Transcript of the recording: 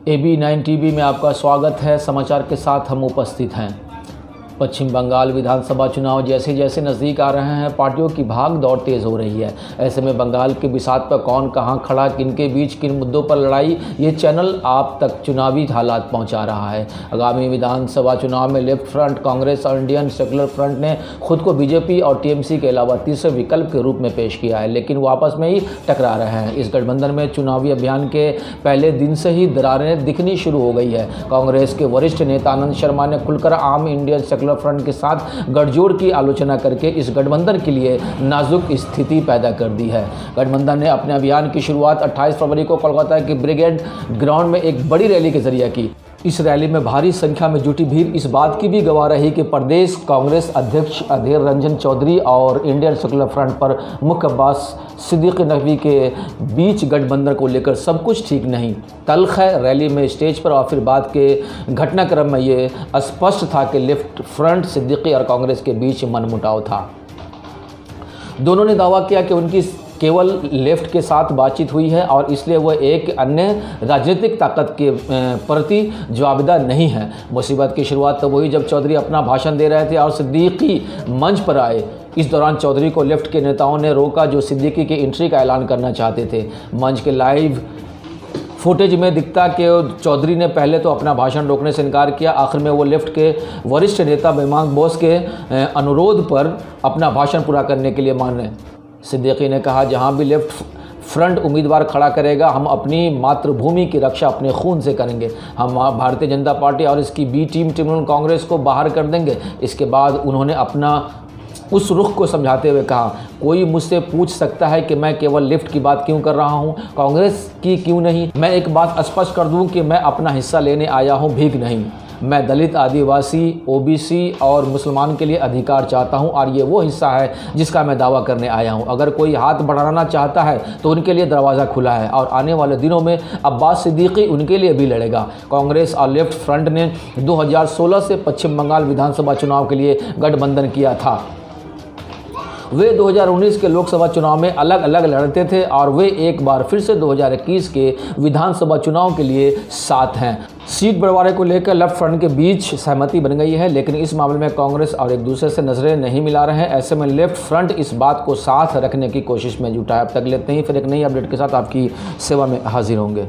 AB9 TV में आपका स्वागत है। समाचार के साथ हम उपस्थित हैं। पश्चिम बंगाल विधानसभा चुनाव जैसे जैसे नज़दीक आ रहे हैं, पार्टियों की भाग दौड़ तेज़ हो रही है। ऐसे में बंगाल के बिसात पर कौन कहां खड़ा, किनके बीच किन मुद्दों पर लड़ाई, ये चैनल आप तक चुनावी हालात पहुंचा रहा है। आगामी विधानसभा चुनाव में लेफ्ट फ्रंट कांग्रेस और इंडियन सेकुलर फ्रंट ने खुद को बीजेपी और टीएमसी के अलावा तीसरे विकल्प के रूप में पेश किया है, लेकिन वो आपस में ही टकरा रहे हैं। इस गठबंधन में चुनावी अभियान के पहले दिन से ही दरारें दिखनी शुरू हो गई है। कांग्रेस के वरिष्ठ नेता आनंद शर्मा ने खुलकर आम इंडियन सेकुलर फ्रंट के साथ गठजोड़ की आलोचना करके इस गठबंधन के लिए नाजुक स्थिति पैदा कर दी है। गठबंधन ने अपने अभियान की शुरुआत 28 फरवरी को कोलकाता के ब्रिगेड ग्राउंड में एक बड़ी रैली के जरिए की। इस रैली में भारी संख्या में जुटी भीड़ इस बात की भी गवाह रही कि प्रदेश कांग्रेस अध्यक्ष अधीर रंजन चौधरी और इंडियन सेकुलर फ्रंट पर मुख्य अब्बास सिद्दीकी नकवी के बीच गठबंधन को लेकर सब कुछ ठीक नहीं। तल्ख है, रैली में स्टेज पर और फिर बाद के घटनाक्रम में ये स्पष्ट था कि लेफ्ट फ्रंट सिद्दीकी और कांग्रेस के बीच मनमुटाव था। दोनों ने दावा किया कि उनकी केवल लेफ्ट के साथ बातचीत हुई है और इसलिए वह एक अन्य राजनीतिक ताकत के प्रति जवाबदेह नहीं है। मुसीबत की शुरुआत तो वही जब चौधरी अपना भाषण दे रहे थे और सिद्दीकी मंच पर आए। इस दौरान चौधरी को लेफ्ट के नेताओं ने रोका जो सिद्दीकी की एंट्री का ऐलान करना चाहते थे। मंच के लाइव फुटेज में दिखता कि चौधरी ने पहले तो अपना भाषण रोकने से इनकार किया, आखिर में वो लेफ्ट के वरिष्ठ नेता मेहमान बोस के अनुरोध पर अपना भाषण पूरा करने के लिए माने। सिद्दीकी ने कहा, जहां भी लेफ्ट फ्रंट उम्मीदवार खड़ा करेगा, हम अपनी मातृभूमि की रक्षा अपने खून से करेंगे। हम भारतीय जनता पार्टी और इसकी बी टीम तृणमूल कांग्रेस को बाहर कर देंगे। इसके बाद उन्होंने अपना उस रुख को समझाते हुए कहा, कोई मुझसे पूछ सकता है कि मैं केवल लेफ्ट की बात क्यों कर रहा हूं, कांग्रेस की क्यों नहीं। मैं एक बात स्पष्ट कर दूं कि मैं अपना हिस्सा लेने आया हूं, भीख नहीं। मैं दलित, आदिवासी, ओबीसी और मुसलमान के लिए अधिकार चाहता हूं और ये वो हिस्सा है जिसका मैं दावा करने आया हूं। अगर कोई हाथ बढ़ाना चाहता है तो उनके लिए दरवाज़ा खुला है और आने वाले दिनों में अब्बास सिद्दीकी उनके लिए भी लड़ेगा। कांग्रेस और लेफ्ट फ्रंट ने 2016 से पश्चिम बंगाल विधानसभा चुनाव के लिए गठबंधन किया था। वे 2019 के लोकसभा चुनाव में अलग अलग लड़ते थे और वे एक बार फिर से 2021 के विधानसभा चुनाव के लिए साथ हैं। सीट बंटवारे को लेकर लेफ्ट फ्रंट के बीच सहमति बन गई है, लेकिन इस मामले में कांग्रेस और एक दूसरे से नजरें नहीं मिला रहे हैं। ऐसे में लेफ्ट फ्रंट इस बात को साथ रखने की कोशिश में जुटा है। अब तक लेते ही, फिर एक नई अपडेट के साथ आपकी सेवा में हाजिर होंगे।